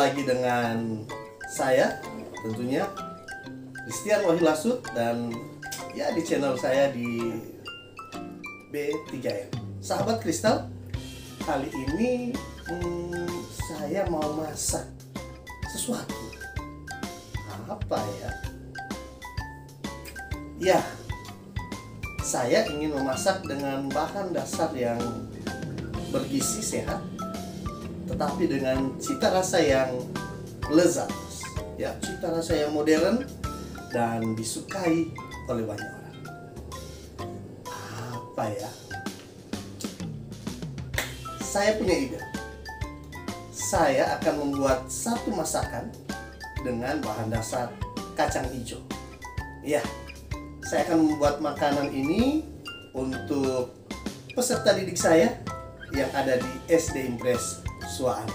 lagi dengan saya, tentunya Christian Wahyu Lasut, dan ya di channel saya di B3M. Sahabat Kristal, kali ini saya mau masak sesuatu. Apa ya? Ya, saya ingin memasak dengan bahan dasar yang bergizi sehat, tetapi dengan cita rasa yang lezat, ya, cita rasa yang modern dan disukai oleh banyak orang. Apa ya? Saya punya ide. Saya akan membuat satu masakan dengan bahan dasar kacang hijau. Ya, saya akan membuat makanan ini untuk peserta didik saya yang ada di SD Impres Suaan.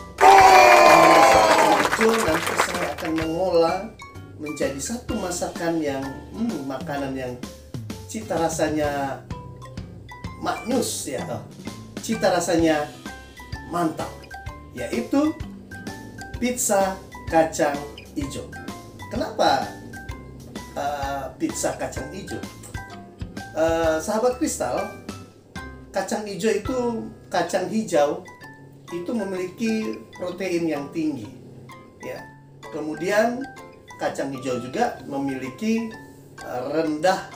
Itu nanti saya akan mengolah menjadi satu masakan yang makanan yang cita rasanya maknyus, ya, cita rasanya mantap, yaitu pizza kacang hijau. Kenapa pizza kacang hijau? Sahabat Kristal, kacang hijau itu memiliki protein yang tinggi, ya. Kemudian kacang hijau juga memiliki rendah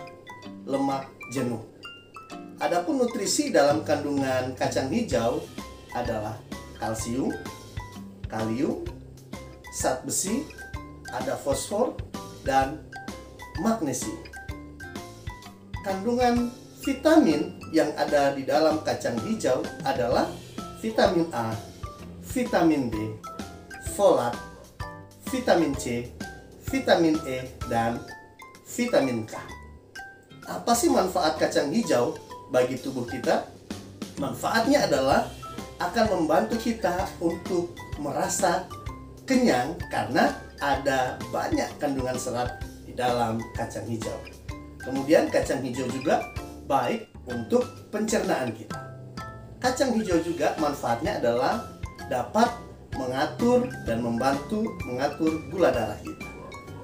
lemak jenuh. Adapun nutrisi dalam kandungan kacang hijau adalah kalsium, kalium, zat besi, ada fosfor dan magnesium. Kandungan vitamin yang ada di dalam kacang hijau adalah vitamin A, vitamin B, folat, vitamin C, vitamin E, dan vitamin K. Apa sih manfaat kacang hijau bagi tubuh kita? Manfaatnya adalah akan membantu kita untuk merasa kenyang karena ada banyak kandungan serat di dalam kacang hijau. Kemudian kacang hijau juga baik untuk pencernaan kita. Kacang hijau juga manfaatnya adalah dapat mengatur dan membantu mengatur gula darah kita.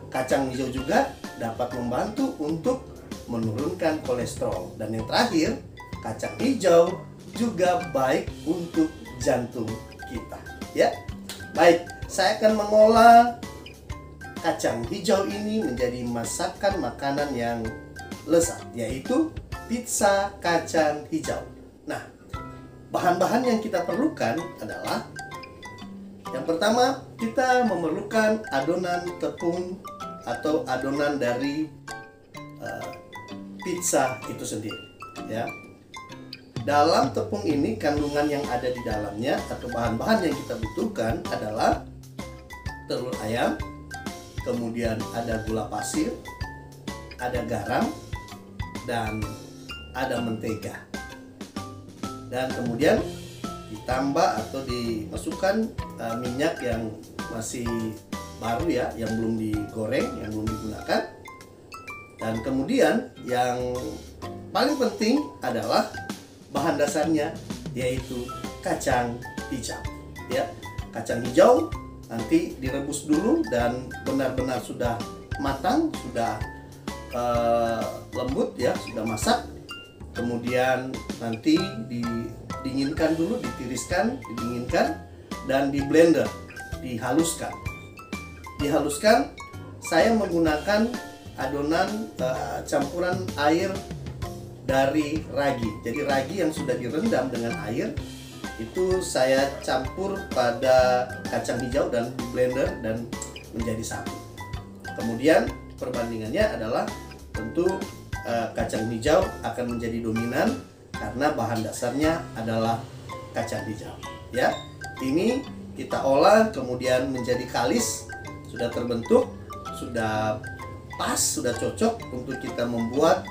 Kacang hijau juga dapat membantu untuk menurunkan kolesterol. Dan yang terakhir, kacang hijau juga baik untuk jantung kita. Ya, baik, saya akan mengolah kacang hijau ini menjadi masakan makanan yang lezat, yaitu pizza kacang hijau. Nah, bahan-bahan yang kita perlukan adalah, yang pertama, kita memerlukan adonan tepung atau adonan dari pizza itu sendiri, ya. Dalam tepung ini kandungan yang ada di dalamnya atau bahan-bahan yang kita butuhkan adalah telur ayam, kemudian ada gula pasir, ada garam, dan ada mentega. Dan kemudian ditambah atau dimasukkan minyak yang masih baru, ya, yang belum digoreng, yang belum digunakan. Dan kemudian yang paling penting adalah bahan dasarnya, yaitu kacang hijau, ya. Kacang hijau nanti direbus dulu dan benar-benar sudah matang, sudah lembut, ya, sudah masak. Kemudian nanti didinginkan dulu, ditiriskan, didinginkan, dan di blender, dihaluskan. Saya menggunakan adonan campuran air dari ragi. Jadi ragi yang sudah direndam dengan air itu saya campur pada kacang hijau dan di blender dan menjadi satu. Kemudian perbandingannya adalah tentu kacang hijau akan menjadi dominan karena bahan dasarnya adalah kacang hijau, ya. Ini kita olah kemudian menjadi kalis, sudah terbentuk, sudah pas, sudah cocok untuk kita membuat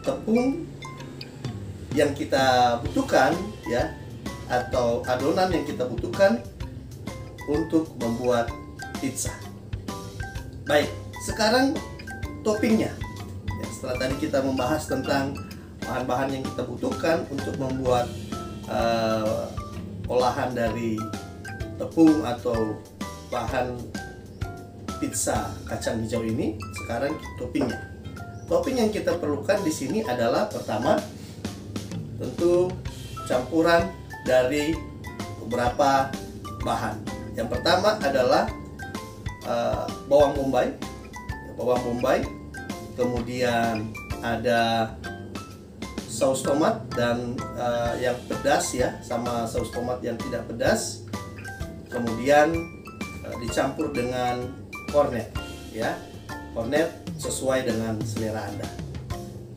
tepung yang kita butuhkan, ya, atau adonan yang kita butuhkan untuk membuat pizza. Baik, sekarang toppingnya. Ya, setelah tadi kita membahas tentang bahan-bahan yang kita butuhkan untuk membuat olahan dari tepung atau bahan pizza kacang hijau ini. Sekarang toppingnya. Topping yang kita perlukan di sini adalah pertama tentu campuran dari beberapa bahan. Yang pertama adalah bawang bombay, kemudian ada saus tomat dan yang pedas ya, sama saus tomat yang tidak pedas. Kemudian dicampur dengan kornet ya, kornet sesuai dengan selera Anda.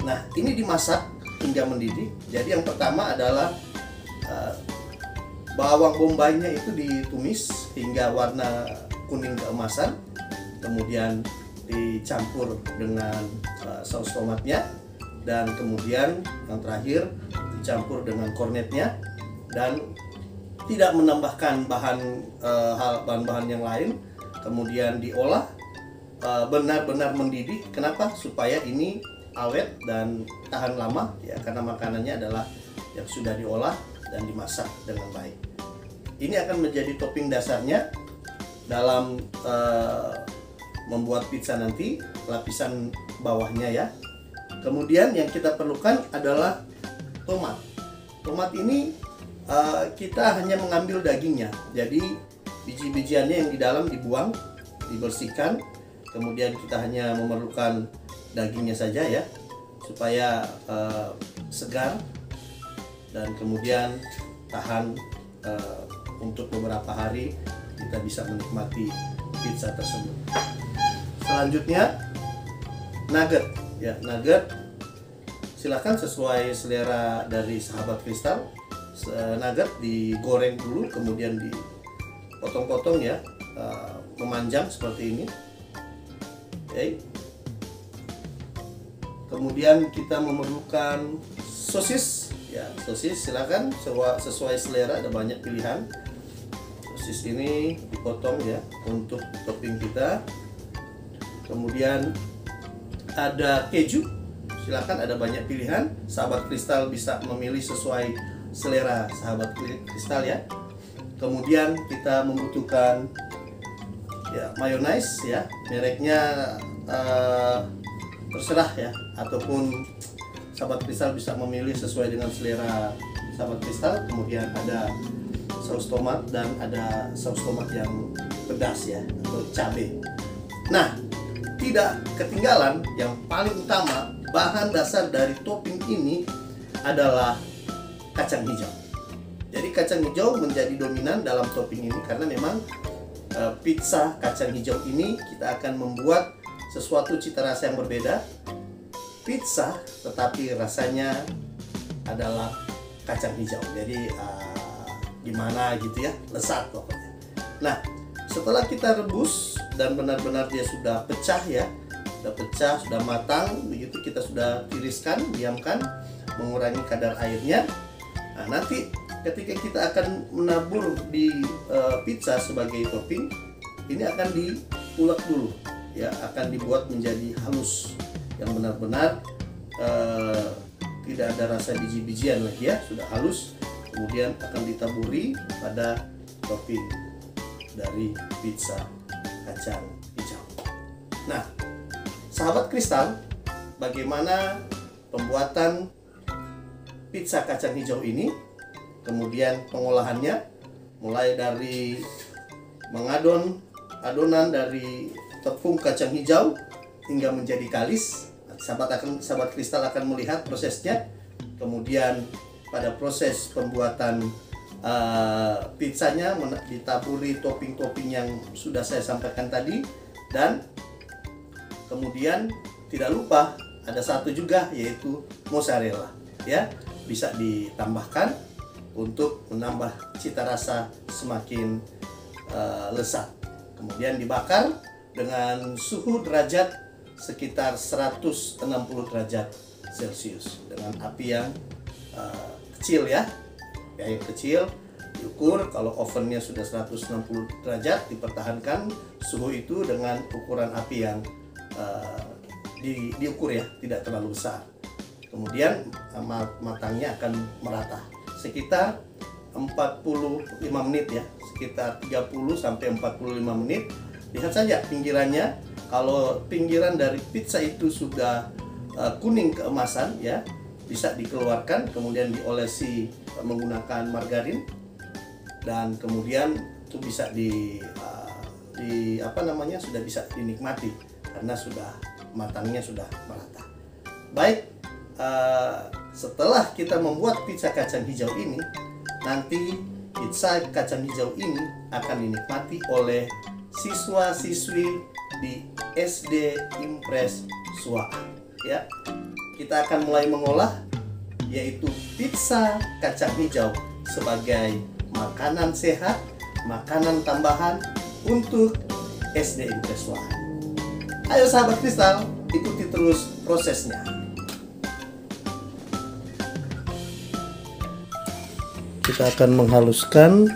Nah, ini dimasak hingga mendidih. Jadi yang pertama adalah bawang bombaynya itu ditumis hingga warna kuning keemasan, kemudian dicampur dengan saus tomatnya, dan kemudian yang terakhir dicampur dengan kornetnya, dan tidak menambahkan bahan-bahan yang lain. Kemudian diolah benar-benar mendidih. Kenapa? Supaya ini awet dan tahan lama ya, karena makanannya adalah yang sudah diolah dan dimasak dengan baik. Ini akan menjadi topping dasarnya dalam membuat pizza nanti, lapisan bawahnya ya. Kemudian yang kita perlukan adalah tomat. Tomat ini kita hanya mengambil dagingnya, jadi biji-bijiannya yang di dalam dibuang, dibersihkan. Kemudian kita hanya memerlukan dagingnya saja ya, supaya segar dan kemudian tahan untuk beberapa hari kita bisa menikmati pizza tersebut. Selanjutnya nugget ya, nugget silakan sesuai selera dari sahabat kristal. Nugget digoreng dulu, kemudian dipotong-potong ya, memanjang seperti ini. Oke. Kemudian kita memerlukan sosis ya, sosis silakan sesuai selera, ada banyak pilihan. Sosis ini dipotong ya untuk topping kita. Kemudian ada keju, silakan, ada banyak pilihan. Sahabat kristal bisa memilih sesuai selera sahabat kristal ya. Kemudian kita membutuhkan ya mayonnaise ya, mereknya terserah ya, ataupun sahabat kristal bisa memilih sesuai dengan selera sahabat kristal. Kemudian ada saus tomat dan ada saus tomat yang pedas ya, atau cabai. Nah, tidak ketinggalan yang paling utama, bahan dasar dari topping ini adalah kacang hijau. Jadi kacang hijau menjadi dominan dalam topping ini karena memang pizza kacang hijau ini kita akan membuat sesuatu cita rasa yang berbeda. Pizza tetapi rasanya adalah kacang hijau. Jadi gimana gitu ya, lesat pokoknya. Nah, setelah kita rebus dan benar-benar dia sudah pecah ya, sudah pecah, sudah matang, begitu kita sudah tiriskan, diamkan, mengurangi kadar airnya. Nah, nanti ketika kita akan menabur di pizza sebagai topping, ini akan diulek dulu ya, akan dibuat menjadi halus, yang benar-benar tidak ada rasa biji-bijian lagi ya, sudah halus. Kemudian akan ditaburi pada topping dari pizza kacang hijau. Nah, sahabat kristal, bagaimana pembuatan pizza kacang hijau ini? Kemudian pengolahannya, mulai dari mengadon adonan dari tepung kacang hijau hingga menjadi kalis. Sahabat kristal akan melihat prosesnya. Kemudian pada proses pembuatan pizzanya ditaburi topping-topping yang sudah saya sampaikan tadi, dan kemudian tidak lupa ada satu juga, yaitu mozzarella ya, bisa ditambahkan untuk menambah cita rasa semakin lezat. Kemudian dibakar dengan suhu derajat sekitar 160 derajat Celcius dengan api yang kecil ya, yang kecil. Diukur, kalau ovennya sudah 160 derajat, dipertahankan suhu itu dengan ukuran api yang diukur ya, tidak terlalu besar. Kemudian matangnya akan merata sekitar 45 menit ya, sekitar 30 sampai 45 menit. Lihat saja pinggirannya. Kalau pinggiran dari pizza itu sudah kuning keemasan ya, bisa dikeluarkan, kemudian diolesi menggunakan margarin, dan kemudian itu bisa sudah bisa dinikmati karena sudah matangnya sudah merata. Baik, setelah kita membuat pizza kacang hijau ini, nanti pizza kacang hijau ini akan dinikmati oleh siswa-siswi di SD Impres Suaan. Ya, kita akan mulai mengolah yaitu pizza kacang hijau sebagai makanan sehat, makanan tambahan untuk SD Impres Suaan. Ayo sahabat kristal, ikuti terus prosesnya. Kita akan menghaluskan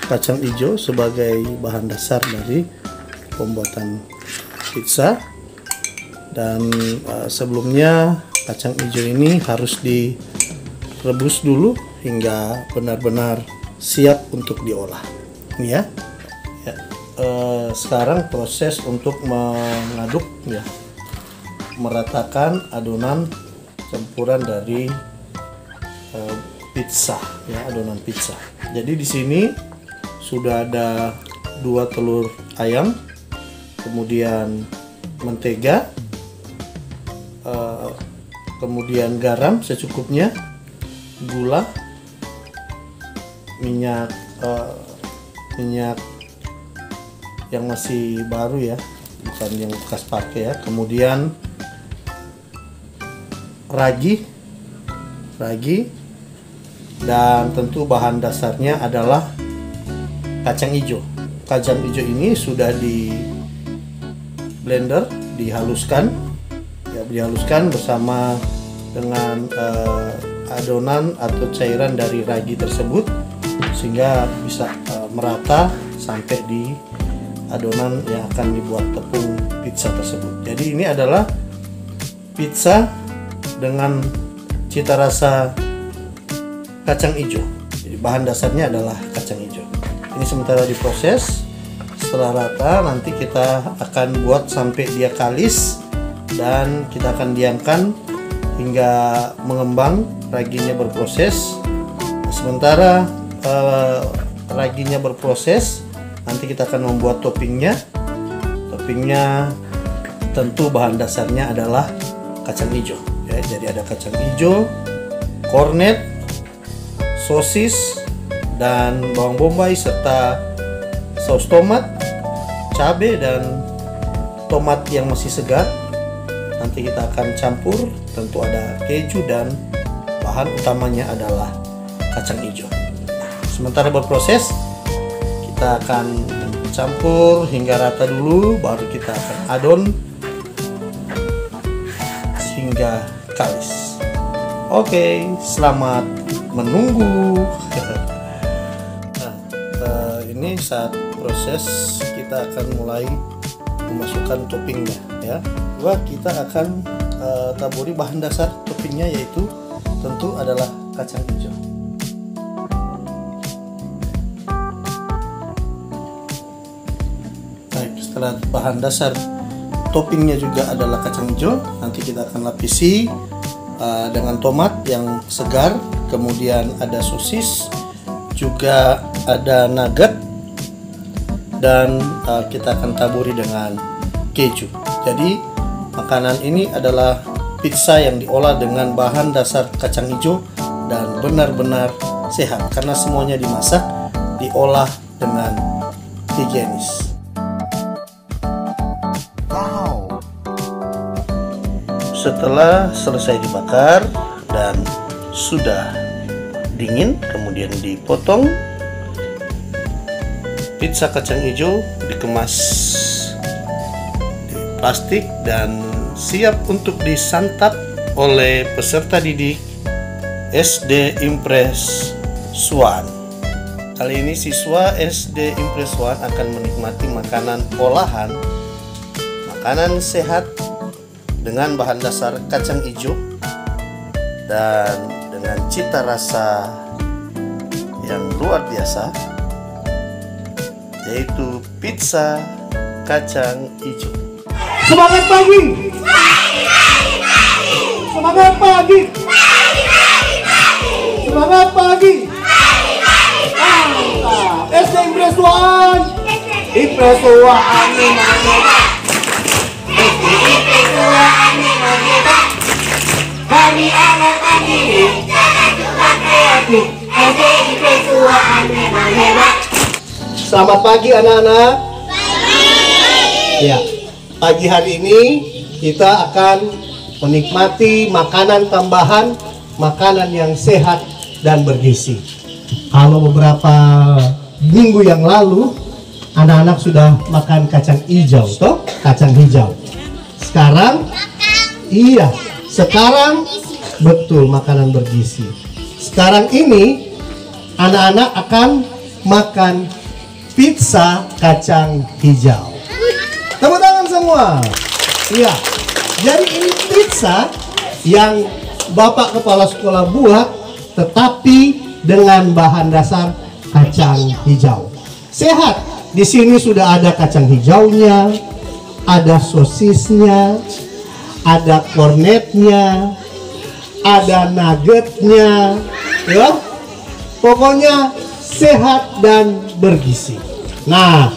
kacang hijau sebagai bahan dasar dari pembuatan pizza. Dan sebelumnya kacang hijau ini harus direbus dulu hingga benar-benar siap untuk diolah. Ini ya. Sekarang proses untuk mengaduk ya, meratakan adonan campuran dari pizza ya, adonan pizza. Jadi di sini sudah ada 2 telur ayam, kemudian mentega, kemudian garam secukupnya, gula, minyak yang masih baru ya, bukan yang bekas pakai ya, kemudian ragi, dan tentu bahan dasarnya adalah kacang hijau. Kacang hijau ini sudah di blender, dihaluskan bersama dengan adonan atau cairan dari ragi tersebut, sehingga bisa merata sampai di adonan yang akan dibuat tepung pizza tersebut. Jadi ini adalah pizza dengan cita rasa kacang hijau. Jadi bahan dasarnya adalah kacang hijau. Ini sementara diproses. Setelah rata nanti kita akan buat sampai dia kalis, dan kita akan diamkan hingga mengembang, raginya berproses. Sementara raginya berproses, nanti kita akan membuat toppingnya. Toppingnya tentu bahan dasarnya adalah kacang hijau ya. Jadi ada kacang hijau, kornet, sosis, dan bawang bombay, serta saus tomat, cabai, dan tomat yang masih segar. Nanti kita akan campur, tentu ada keju, dan bahan utamanya adalah kacang hijau. Sementara berproses, kita akan campur hingga rata dulu, baru kita akan adon hingga kalis. Oke, selamat menunggu. Ini saat proses kita akan mulai memasukkan toppingnya ya. Kita akan taburi bahan dasar toppingnya, yaitu tentu adalah kacang hijau. Baik, setelah bahan dasar toppingnya juga adalah kacang hijau, nanti kita akan lapisi dengan tomat yang segar, kemudian ada sosis, juga ada nugget, dan kita akan taburi dengan keju. Jadi makanan ini adalah pizza yang diolah dengan bahan dasar kacang hijau dan benar-benar sehat karena semuanya dimasak, diolah dengan higienis. Wow. Setelah selesai dibakar dan sudah dingin, kemudian dipotong, pizza kacang hijau dikemas di plastik dan siap untuk disantap oleh peserta didik SD Impres Suaan. Kali ini siswa SD Impres Suaan akan menikmati makanan olahan, makanan sehat dengan bahan dasar kacang hijau dan dengan cita rasa yang luar biasa. yaitu pizza kacang hijau. Semangat pagi! Semangat pagi! Semangat pagi! SD Impresuan! Impresuan hari anak pagi Selamat pagi anak-anak. Ya, pagi hari ini kita akan menikmati makanan tambahan, makanan yang sehat dan bergizi. Kalau beberapa minggu yang lalu anak-anak sudah makan kacang hijau, toh? Kacang hijau. Sekarang, iya, sekarang betul makanan bergizi. Sekarang ini anak-anak akan makan pizza kacang hijau. Tepuk tangan semua. Iya. Jadi ini pizza yang Bapak Kepala Sekolah buat, tetapi dengan bahan dasar kacang hijau. Sehat. Di sini sudah ada kacang hijaunya, ada sosisnya, ada kornetnya, ada nuggetnya, ya. Pokoknya sehat dan bergizi. Nah,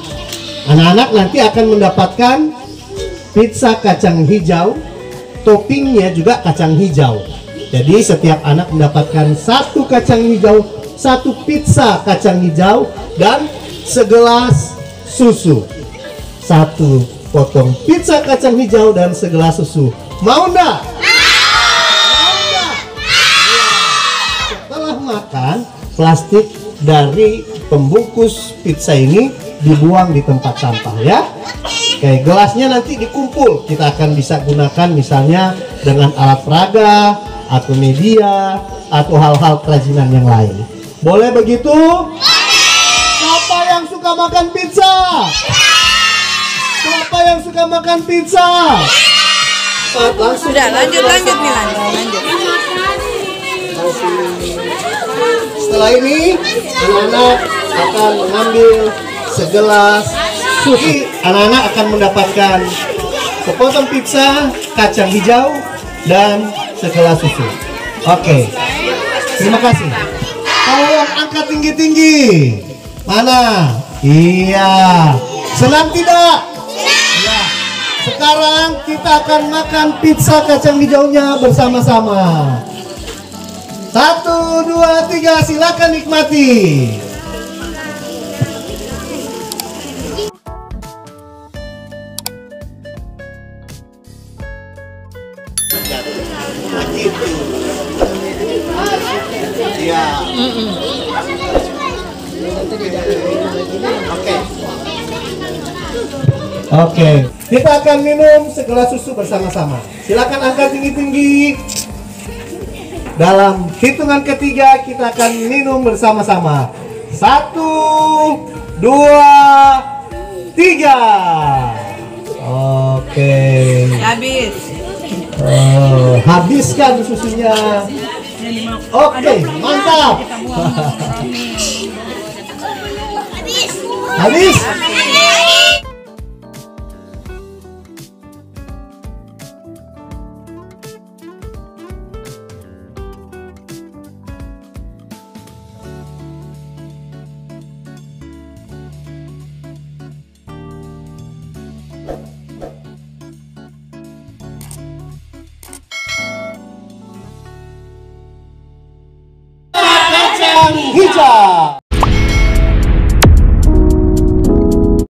anak-anak nanti akan mendapatkan pizza kacang hijau, toppingnya juga kacang hijau. Jadi setiap anak mendapatkan satu kacang hijau, satu pizza kacang hijau, dan segelas susu. Satu potong pizza kacang hijau dan segelas susu. Mau enggak? Mau enggak? Setelah makan, plastik dari pembungkus pizza ini dibuang di tempat sampah, ya. Oke, gelasnya nanti dikumpul. Kita akan bisa gunakan misalnya dengan alat peraga atau media atau hal-hal kerajinan yang lain. Boleh begitu? Siapa yang suka makan pizza? Siapa yang suka makan pizza? Sudah, lanjut nih, lanjut. Setelah ini anak-anak akan mengambil segelas susu. Anak-anak akan mendapatkan sepotong pizza kacang hijau dan segelas susu. Oke, terima kasih. Kalau yang angkat tinggi-tinggi, mana? Iya, senang tidak? Ya. Sekarang kita akan makan pizza kacang hijaunya bersama-sama. 1, 2, 3, silakan nikmati. Ya. Oke, kita akan minum segelas susu bersama-sama. Silakan angkat tinggi-tinggi. Dalam hitungan ketiga kita akan minum bersama-sama. 1, 2, 3. Oke. Habis. Habiskan susunya. Oke, mantap. Habis. Kacang hijau.